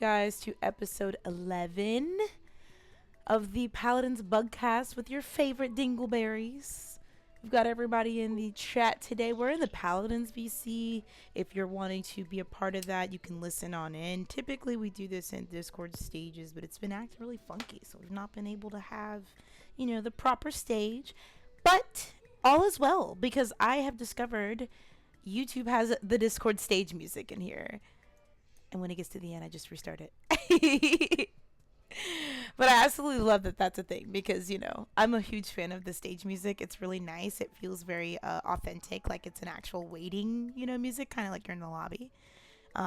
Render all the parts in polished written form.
guys, to episode 11 of the Paladins Bugcast with your favorite dingleberries. We've got everybody in the chat today. We're in the Paladins VC. If you're wanting to be a part of that, you can listen on in. Typically, we do this in Discord stages, but it's been acting really funky, so we've not been able to have, the proper stage. But all is well, because I have discovered YouTube has the Discord stage music in here. And when it gets to the end, I just restart it. But I absolutely love that that's a thing because, I'm a huge fan of the stage music. It's really nice. It feels very authentic, like it's an actual waiting, music, kind of like you're in the lobby.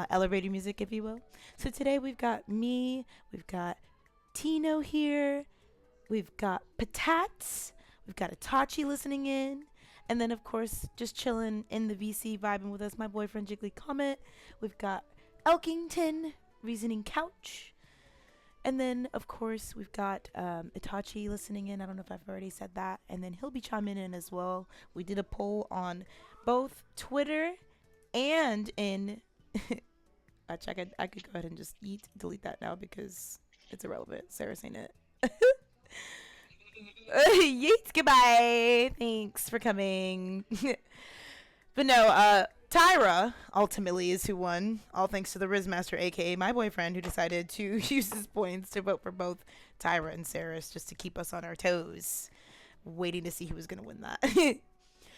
Elevator music, if you will. So today we've got me, we've got Tino here, we've got Patats, we've got Itachi listening in. And then, of course, just chilling in the VC, vibing with us, my boyfriend Jiggly Comet. We've got Elkington, Reasoning Couch. And then, of course, we've got Itachi listening in. I don't know if I've already said that. And then he'll be chiming in as well. We did a poll on both Twitter and in... Actually, I could go ahead and just delete that now because it's irrelevant. Sarah's saying it. Yeet, goodbye. Thanks for coming. But no, Tyra ultimately is who won, all thanks to the Rizmaster, aka my boyfriend, who decided to use his points to vote for both Tyra and Saris just to keep us on our toes, waiting to see who was going to win that.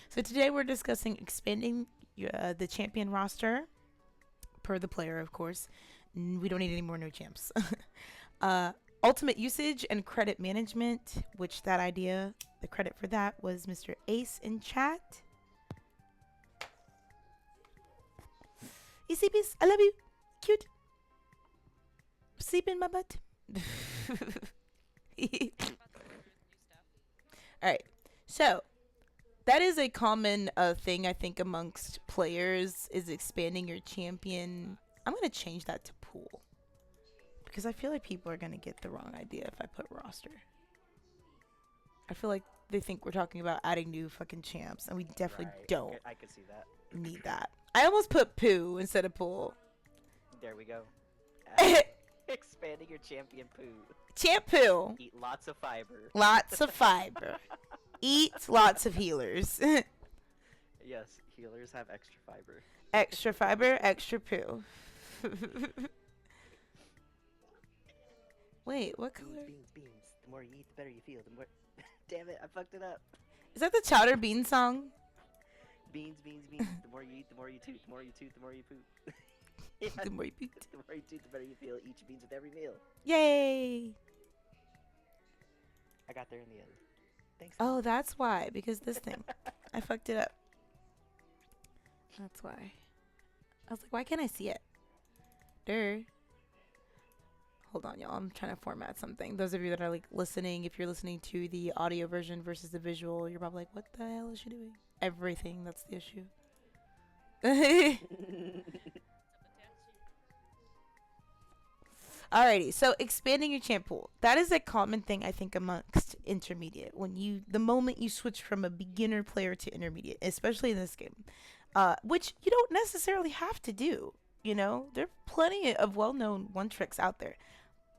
So today we're discussing expanding the champion roster, per the player, of course. We don't need any more new champs. Ultimate usage and credit management, which that idea, the credit for that was Mr. Ace in chat. You see, peace. I love you. Cute. Sleep in my butt. Alright. So, that is a common thing, I think, amongst players, is expanding your champion. I'm going to change that to pool. Because I feel like people are going to get the wrong idea if I put roster. I feel like they think we're talking about adding new fucking champs, and we definitely don't. I could see that. Need that. I almost put poo instead of pool. There we go. Expanding your champion poo. Champ poo. Eat lots of fiber. Lots of fiber. Eat lots of healers. Yes, healers have extra fiber. Extra fiber, extra poo. Wait, what color? Beans. The more you eat, the better you feel. The more... Damn it, I fucked it up. Is that the Chowder Bean song? Beans. The more you eat, the more you toot. The more you toot, the more you poop. Yeah, The more you poop. The more you toot, the better you feel. Eat your beans with every meal. Yay! I got there in the end. Thanks. Oh, that's why. Because this thing. I fucked it up. That's why. I was like, why can't I see it? Durr. Hold on, y'all. I'm trying to format something. Those of you that are listening, if you're listening to the audio version versus the visual, you're probably like, what the hell is she doing? Everything. That's the issue. Alrighty, so expanding your champ pool. That is a common thing, I think, amongst intermediate. The moment you switch from a beginner player to intermediate, especially in this game, which you don't necessarily have to do. There are plenty of well-known one-tricks out there.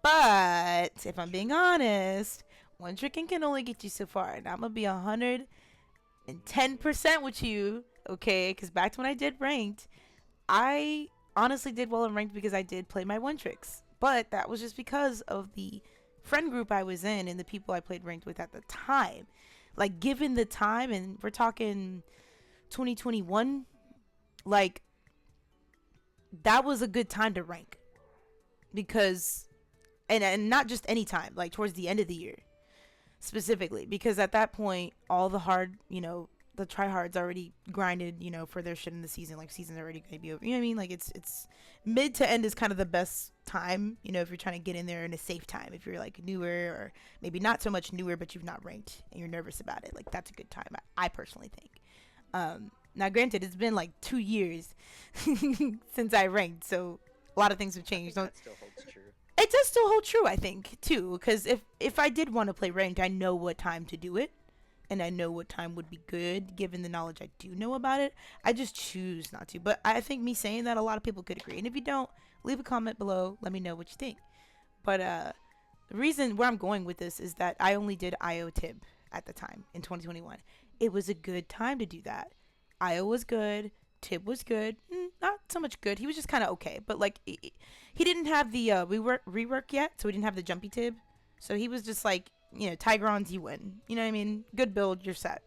But if I'm being honest, one tricking can only get you so far. And I'm going to be 110% with you, okay? Because back to when I did ranked, I honestly did well in ranked because I did play my one tricks. But that was just because of the friend group I was in and the people I played ranked with at the time. Like, given the time, and we're talking 2021, that was a good time to rank. Because... And not just any time, like towards the end of the year specifically, because at that point, all the hard, the tryhards already grinded, for their shit in the season. Like, season's already going to be over. You know what I mean? Like, it's mid to end is kind of the best time, if you're trying to get in there in a safe time. If you're like newer, or maybe not so much newer, but you've not ranked and you're nervous about it. Like, that's a good time, I personally think. Now, granted, it's been like 2 years since I ranked, so a lot of things have changed. That still holds true. It does still hold true, I think, too, because if I did want to play ranked, I know what time to do it, and I know what time would be good, given the knowledge I do know about it. I just choose not to, but I think me saying that, a lot of people could agree, and if you don't, leave a comment below. Let me know what you think. But the reason where I'm going with this is that I only did IO Tib at the time in 2021. It was a good time to do that. IO was good. Tib was good. Not so much good. He was just kind of okay. But like he didn't have the rework yet, so he didn't have the jumpy Tib. So he was just like, Tigrons, you win. You know what I mean? Good build, you're set.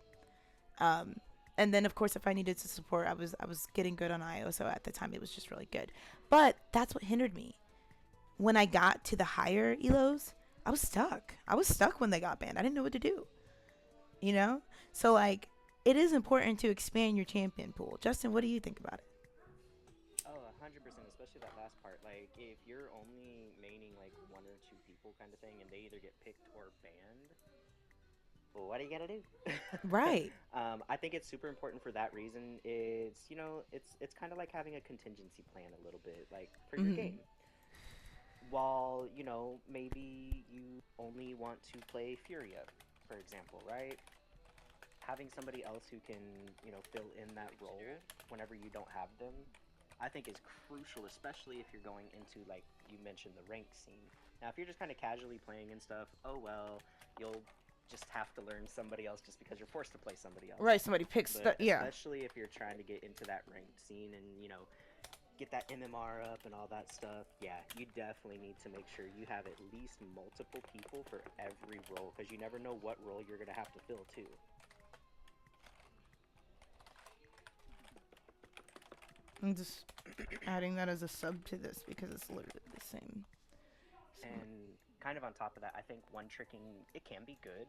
And then of course if I needed to support, I was getting good on IO, so at the time it was just really good. But that's what hindered me. When I got to the higher elos, I was stuck. I was stuck when they got banned. I didn't know what to do. So like it is important to expand your champion pool. Justin, what do you think about it? Oh, 100%, especially that last part. Like, if you're only maining like one or two people kind of thing, and they either get picked or banned, well, what are you gonna do? Right. I think it's super important for that reason. It's kind of like having a contingency plan a little bit, like for your game. While maybe you only want to play Furia, for example, right? Having somebody else who can fill in that role whenever you don't have them, I think is crucial, especially if you're going into, like you mentioned, the rank scene. Now, if you're just kind of casually playing and stuff, oh well, you'll just have to learn somebody else just because you're forced to play somebody else. Right, somebody picks yeah. Especially if you're trying to get into that ranked scene and get that MMR up and all that stuff, yeah, you definitely need to make sure you have at least multiple people for every role, because you never know what role you're going to have to fill too. I'm just adding that as a sub to this because it's literally the same. And kind of on top of that, I think one tricking, it can be good,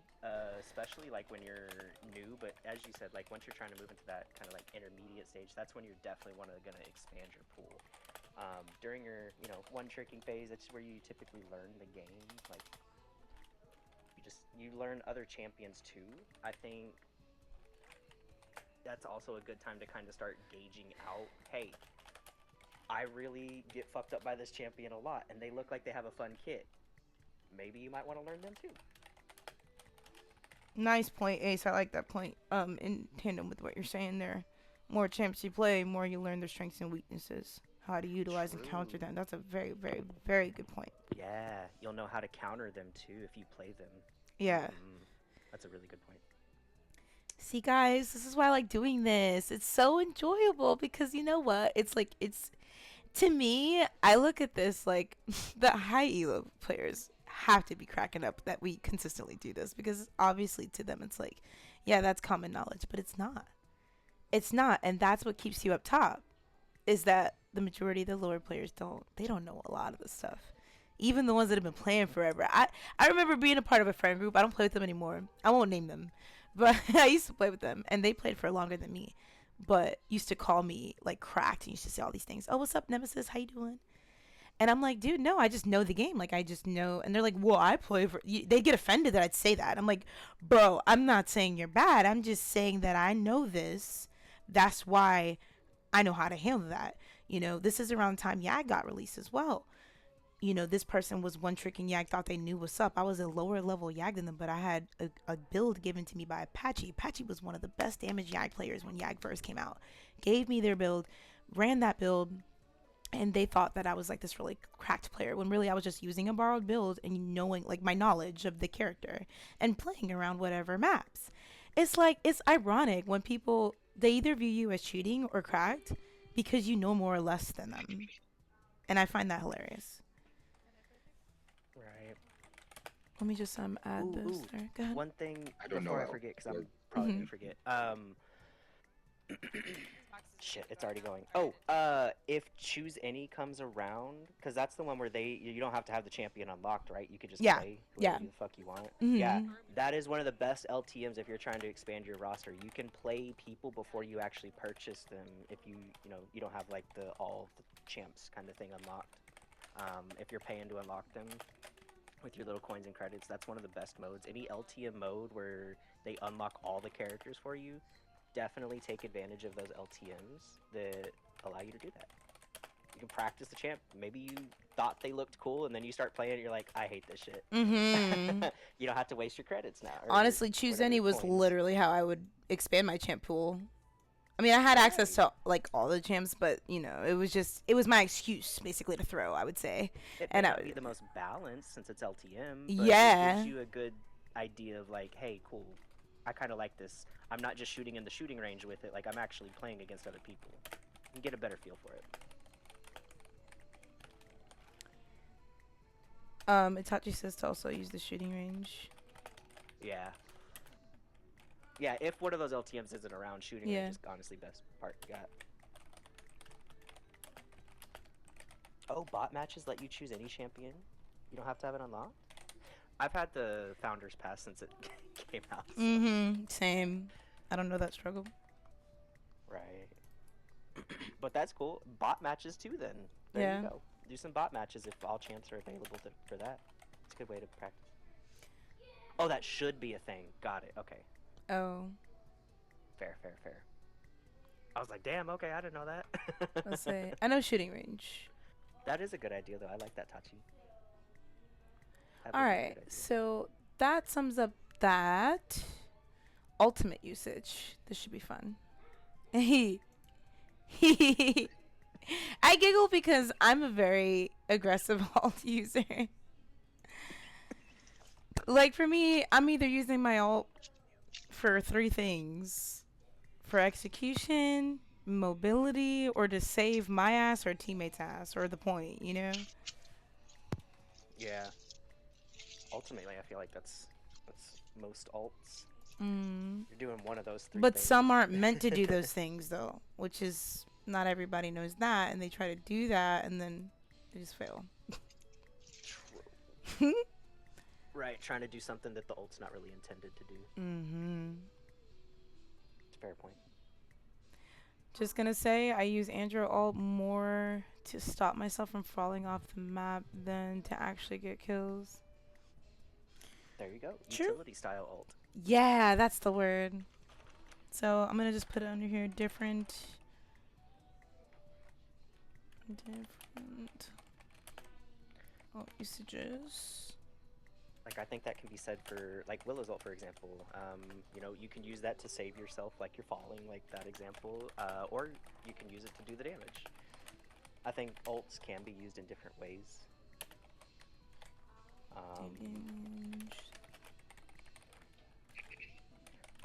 especially like when you're new, but as you said, like once you're trying to move into that kind of like intermediate stage, that's when you're definitely going to expand your pool. During your one tricking phase, that's where you typically learn the game. Like you learn other champions too. I think that's also a good time to kind of start gauging out, hey, I really get fucked up by this champion a lot, and they look like they have a fun kit. Maybe you might want to learn them too. Nice point, Ace. I like that point. In tandem with what you're saying there. More champs you play, more you learn their strengths and weaknesses. How to utilize and counter them. That's a very, very, very good point. Yeah, you'll know how to counter them too if you play them. Yeah. That's a really good point. See, guys, this is why I like doing this. It's so enjoyable because you know what? To me, I look at this like the high elo players have to be cracking up that we consistently do this, because obviously to them it's like, yeah, that's common knowledge, but it's not. It's not, and that's what keeps you up top, is that the majority of the lower players don't know a lot of this stuff. Even the ones that have been playing forever. I remember being a part of a friend group. I don't play with them anymore. I won't name them. But I used to play with them, and they played for longer than me. But used to call me, like, cracked, and used to say all these things. Oh, what's up, Nemesis? How you doing? And I'm like, dude, no, I just know the game. Like, I just know. And they're like, well, I play for... They get offended that I'd say that. I'm like, bro, I'm not saying you're bad. I'm just saying that I know this. That's why I know how to handle that. This is around the time Yag got released as well. This person was one tricking Yag, thought they knew what's up. I was a lower level Yag than them, but I had a build given to me by Apache. Apache was one of the best damage Yag players when Yag first came out. Gave me their build, ran that build, and they thought that I was like this really cracked player, when really I was just using a borrowed build and knowing like my knowledge of the character and playing around whatever maps. It's like, it's ironic when people, they either view you as cheating or cracked because you know more or less than them. And I find that hilarious. Let me just add this. There. Go ahead. One thing before I forget, because I'm probably gonna forget. Shit, it's already going. Oh, if choose any comes around, because that's the one where you don't have to have the champion unlocked, right? You could just play whoever the fuck you want. Yeah, that is one of the best LTMs if you're trying to expand your roster. You can play people before you actually purchase them if you don't have like all the champs kind of thing unlocked. If you're paying to unlock them with your little coins and credits, that's one of the best modes. Any LTM mode where they unlock all the characters for you, definitely take advantage of those LTMs that allow you to do that. You can practice the champ. Maybe you thought they looked cool, and then you start playing, and you're like, I hate this shit. You don't have to waste your credits now. Honestly, choose any was literally how I would expand my champ pool. I mean, I had access to like all the champs, but you know, it was my excuse basically to throw, I would say. It may not be the most balanced since it's LTM, but yeah, it gives you a good idea of like, hey, cool, I kind of like this. I'm not just shooting in the shooting range with it, like I'm actually playing against other people. You can get a better feel for it. Itachi says to also use the shooting range. Yeah. Yeah, if one of those LTMs isn't around, shooting range is honestly best part you got. Oh, bot matches let you choose any champion? You don't have to have it unlocked? I've had the Founders Pass since it came out. So. Same. I don't know that struggle. Right. But that's cool. Bot matches too then. There you go. Do some bot matches if all champs are available for that. It's a good way to practice. Oh, that should be a thing. Got it. Okay. Oh. Fair. I was like, damn, okay, I didn't know that. Let's say, I know shooting range. That is a good idea, though. I like that, Tachi. Alright, so that sums up that. Ultimate usage. This should be fun. I giggle because I'm a very aggressive ult user. Like for me, I'm either using my ult for 3 things. For execution, mobility, or to save my ass or teammates' ass, or the point, you know? Yeah. Ultimately, I feel like that's most ults. You're doing one of those 3 but things. some aren't meant to do those things, though, which is not everybody knows that, and they try to do that, and then they just fail. True. Right, trying to do something that the ult's not really intended to do. It's a fair point. Just gonna say, I use Andrew ult more to stop myself from falling off the map than to actually get kills. There you go. True. Utility style ult. Yeah, that's the word. So I'm gonna just put it under here. Different ult usages. Like, I think that can be said for, like, Willow's ult, for example. You know, you can use that to save yourself, like you're falling, like that example, or you can use it to do the damage. I think ults can be used in different ways.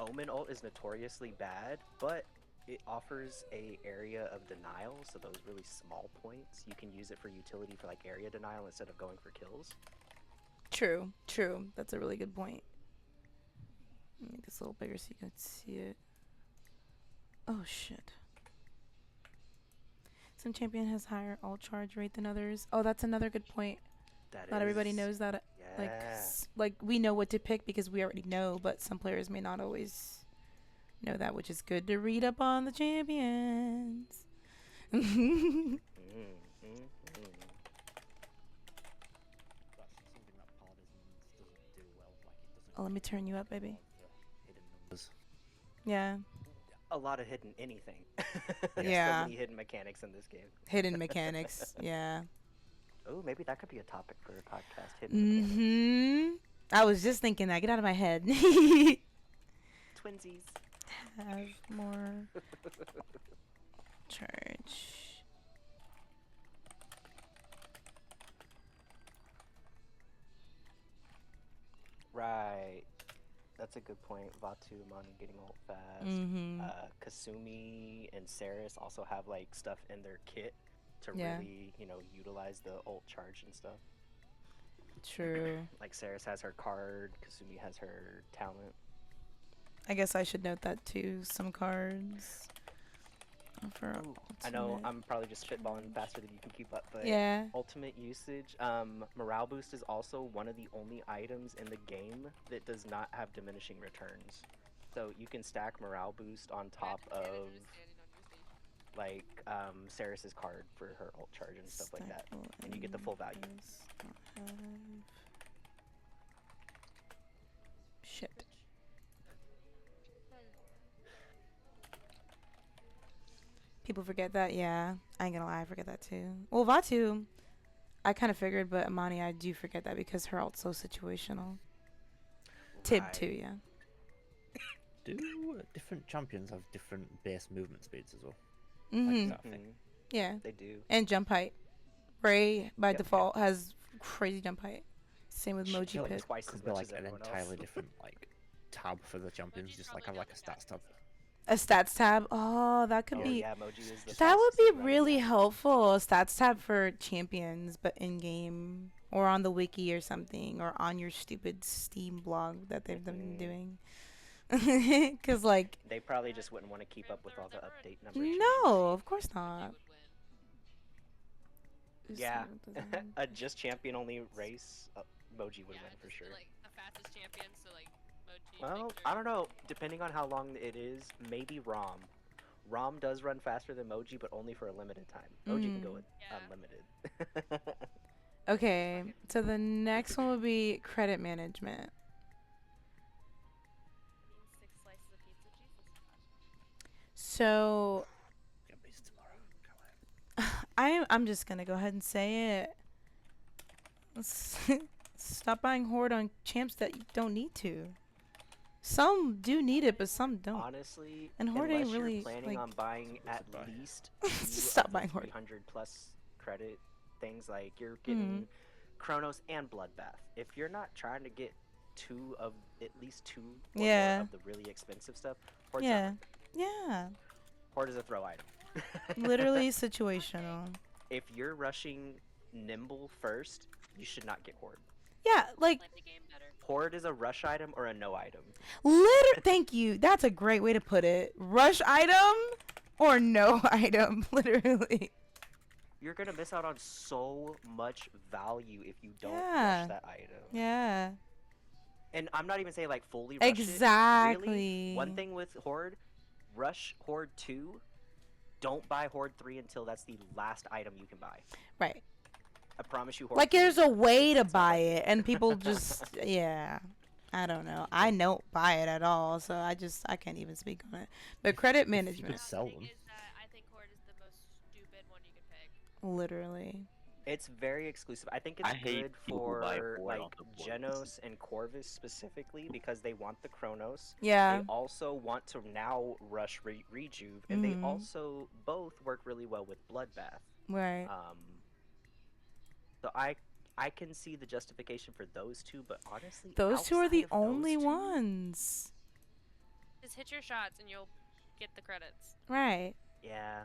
Omen ult is notoriously bad, but it offers a area of denial, so those really small points, you can use it for utility for, like, area denial instead of going for kills. True. That's a really good point. Make this a little bigger so you can see it. Oh shit. Some champion has higher ult charge rate than others. Oh, that's another good point. Not everybody knows that. Yeah. Like we know what to pick because we already know, but some players may not always know that, which is good to read up on the champions. Oh, let me turn you up, baby. Yeah. A lot of hidden anything. Yeah. So many hidden mechanics in this game. Hidden mechanics, yeah. Oh, maybe that could be a topic for a podcast. Hidden mechanics. I was just thinking that. Get out of my head. Twinsies. Have more charge. Right. That's a good point. Vatu, Mani getting ult fast. Kasumi and Saris also have like stuff in their kit to really, you know, utilize the ult charge and stuff. True. Like Saris has her card, Kasumi has her talent. I guess I should note that too. Some cards. I know I'm probably just spitballing faster than you can keep up, but ultimate usage. Morale boost is also one of the only items in the game that does not have diminishing returns. So you can stack morale boost on top of like Saris's card for her ult charge and stuff like that, and you get the full value. Shit. People forget that, yeah. I ain't gonna lie, I forget that too. Well, Vatu, I kind of figured, but Amani, I do forget that because her ult's so situational. Tib too, yeah. Do different champions have different base movement speeds as well? Mm-hmm. Yeah. They do. And jump height. Ray by default has crazy jump height. Same with Moji Like Pit. twice Could as be much like as an everyone entirely else. different like tab for the champions, just like have like a stats tab. A stats tab. Oh, that could be. Yeah, Moji is the That would be fastest really running. helpful. A stats tab for champions, but in game or on the wiki or something, or on your stupid Steam blog that they've been doing. Because like they probably just wouldn't want to keep up with all the update number no, changes. of course not. Yeah, a just champion only race, Moji would win for sure. Like the fastest champion, so like Moji. Well, I don't know. Depending on how long it is, maybe Rom. Rom does run faster than Moji, but only for a limited time. Moji can go with unlimited. Okay, so the next one would be credit management. 6 slices of pizza, Jesus. So I'm just gonna go ahead and say it. Stop buying Horde on champs that you don't need to. Some do need it, but some don't. Honestly, and Horde ain't really you're planning on buying at least just stop buying Horde. 300 plus credit things, like you're getting Chronos and Bloodbath. If you're not trying to get at least two or more of the really expensive stuff, Horde's yeah. Horde is a throw item. Literally situational. If you're rushing Nimble first, you should not get Horde. Yeah, like Horde is a rush item or a no item. Thank you. That's a great way to put it. Rush item or no item, literally. You're gonna miss out on so much value if you don't rush that item. Yeah. And I'm not even saying like fully rush exactly. it. Really, one thing with Horde, rush Horde 2. Don't buy Horde 3 until that's the last item you can buy. Right. I promise you. Horde like there's a way to buy it, and people just I don't know. I don't buy it at all, so I can't even speak on it. But credit management. You could sell them. I think Horde is the most stupid one you could pick. Literally. It's very exclusive. I think it's good for like Genos and Corvus specifically because they want the Chronos. Yeah. They also want to now rush Rejuve, and they also both work really well with Bloodbath. Right. So I can see the justification for those two, but honestly, those two are the only ones. Just hit your shots and you'll get the credits. Right. Yeah.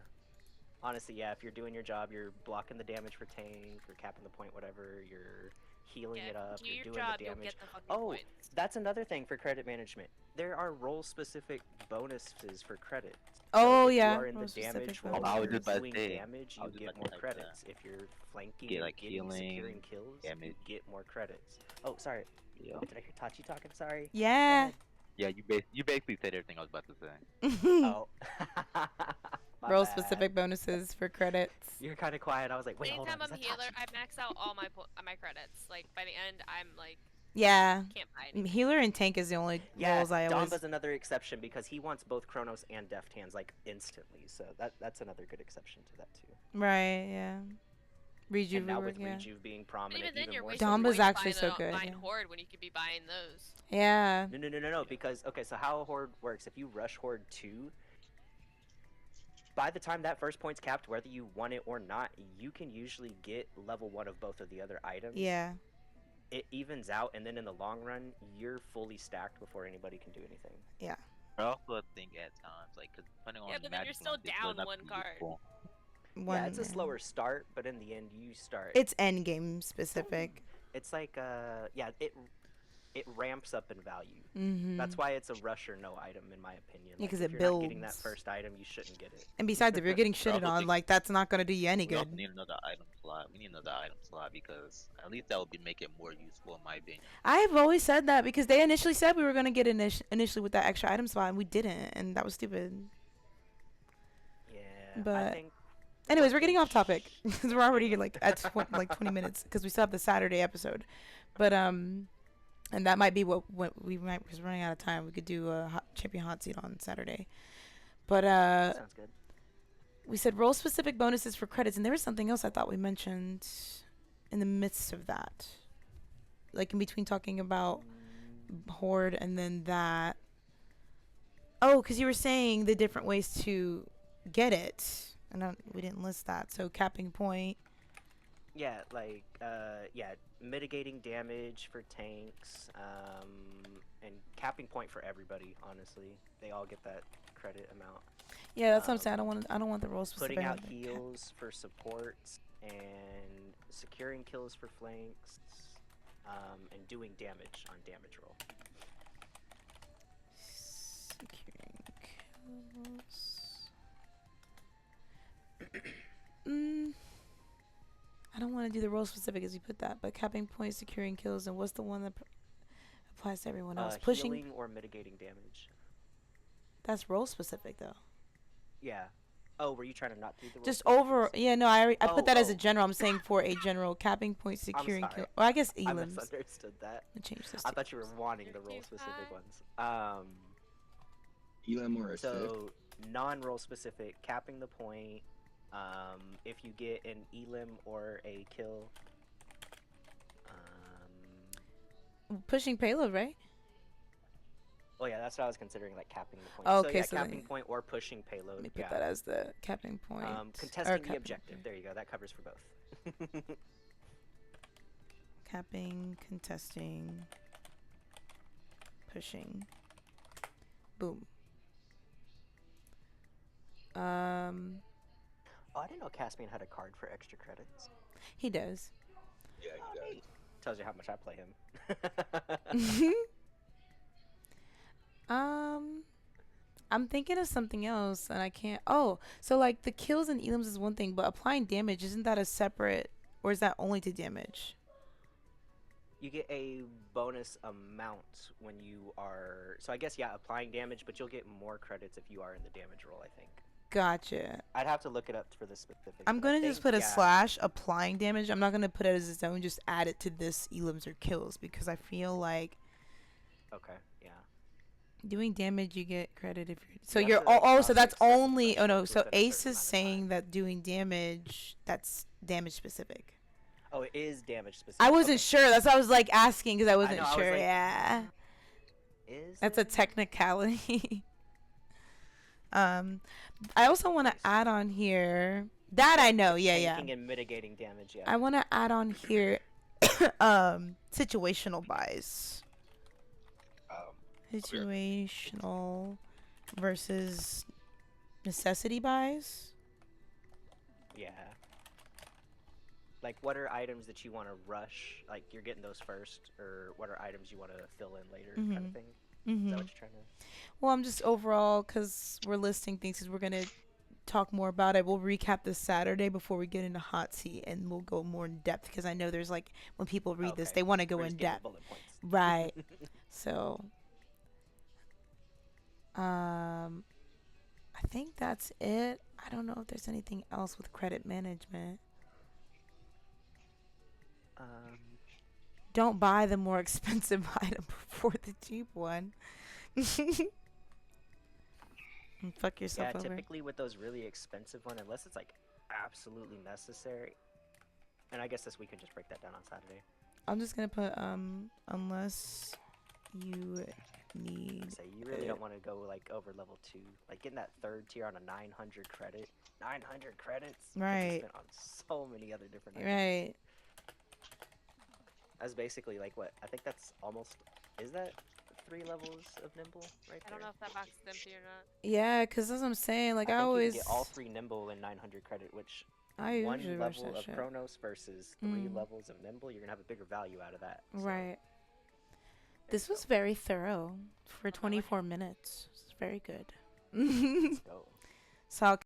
Honestly, yeah, if you're doing your job, you're blocking the damage for tank, you're capping the point, whatever, you're healing it up, you're doing the damage. That's another thing for credit management. There are role-specific bonuses for credits. Oh, if yeah. you are in the damage role, you're doing damage, you get more credits. If you're flanking, get like getting, healing, securing kills, damage. you get more credits. Oh, sorry. Yeah. Did I hear Tachi talking? Sorry. Yeah. Yeah, you basically said everything I was about to say. Oh. Role-specific bonuses for credits. You're kind of quiet. I was like, wait, hold on. Anytime I'm healer, I max out all my credits. Like by the end, I'm like. Yeah. Can't buy anything. Healer and tank is the only roles I always. Domba's another exception because he wants both Chronos and Deft Hands like instantly. So that's another good exception to that too. Right. Yeah. Rejuve. And now with Rejuve being prominent, even then, you're more Domba's actually so good. Buying Horde when you could be buying those. Yeah. No. Because okay, so how Horde works? If you rush Horde 2, by the time that first point's capped, whether you want it or not, you can usually get level 1 of both of the other items. Yeah. It evens out, and then in the long run, you're fully stacked before anybody can do anything. Yeah. I also think at times, like, cause depending on but then you're still down one card. Yeah, it's a slower start, but in the end, you start. It's end game specific. It's like, it ramps up in value. Mm-hmm. That's why it's a rush or no item, in my opinion. Yeah, because if it you're builds. not getting that first item, you shouldn't get it. And besides, if you're getting shitted on, like, that's not gonna do you any good. We need another item slot. We need another item slot because at least that would make it more useful in my opinion. I've always said that because they initially said we were gonna get initially with that extra item slot, and we didn't, and that was stupid. Yeah. But I think anyways, we're getting off topic because we're already like at 20 minutes because we still have the Saturday episode. But and that might be what we might, because we're running out of time. We could do a champion hot seat on Saturday. But sounds good. We said role specific bonuses for credits, and there was something else I thought we mentioned in the midst of that, like in between talking about Horde and then that. Oh, because you were saying the different ways to get it, and we didn't list that. So capping point. Yeah, like mitigating damage for tanks, and capping point for everybody. Honestly, they all get that credit amount. Yeah, that's what I'm saying. I don't want the role specific. Putting out heals for supports and securing kills for flanks, and doing damage on damage roll. Securing kills. I don't want to do the role specific as you put that, but capping points, securing kills, and what's the one that applies to everyone else? Pushing Healing or mitigating damage. That's role specific though. Yeah. Oh, were you trying to not do the role? Just over? Yeah, no. I put that as a general. I'm saying for a general capping point, securing kill. Or I guess elims. I misunderstood that. Change this. I thought you were wanting the role specific ones. Elim or assist. So non-role specific, capping the point. If you get an elim or a kill. Pushing payload, right? Oh yeah, that's what I was considering, like capping the point. Oh, okay, so capping point or pushing payload. Let me put that as the capping point. Contesting the objective. There you go. That covers for both. Capping, contesting, pushing. Boom. Oh, I didn't know Caspian had a card for extra credits. He does. Yeah, he does. Tells you how much I play him. I'm thinking of something else and I can't. Oh, so like the kills and elims is one thing, but applying damage, isn't that a separate, or is that only to damage? You get a bonus amount when you are, so I guess, yeah, applying damage, but you'll get more credits if you are in the damage roll, I think. Gotcha. I'd have to look it up for the specifics. I'm going to just put a slash applying damage. I'm not going to put it as its own, just add it to this elims or kills, because I feel like okay, yeah. Doing damage, you get credit if you're. So you're. Oh, so that's only. Oh no. So Ace is saying that doing damage, that's damage specific. Oh, it is damage specific. I wasn't sure. That's why I was like asking because I wasn't sure. I was like, yeah. That's a technicality. I also want to add on here that I know. Yeah. Tanking and mitigating damage. Yeah. I want to add on here, situational buys. Situational versus necessity buys. Yeah. Like, what are items that you want to rush? Like, you're getting those first, or what are items you want to fill in later, kind of thing? Is that what you're trying to? Well, I'm just overall, because we're listing things, because we're gonna talk more about it. We'll recap this Saturday before we get into hot seat, and we'll go more in depth because I know there's like when people read this, they want to go in depth, right? So. I think that's it. I don't know if there's anything else with credit management. Don't buy the more expensive item before the cheap one. And fuck yourself over. Yeah, typically with those really expensive ones, unless it's like absolutely necessary. And I guess we can just break that down on Saturday. I'm just gonna put unless you need. So you really don't want to go like over level 2, like getting that 3rd tier on a 900 credit. 900 credits. Right. On so many other different items. Right. That's basically like what I think that's almost. Is that 3 levels of nimble right there? I don't know if that box is empty or not. Yeah, cause that's what I'm saying. Like I always you can get all 3 nimble and 900 credit, which I 1 usually level rush that of shit. Chronos versus 3 levels of nimble, you're gonna have a bigger value out of that. So. Right. This was very thorough for 24 minutes. It's very good. Let's go. So I'll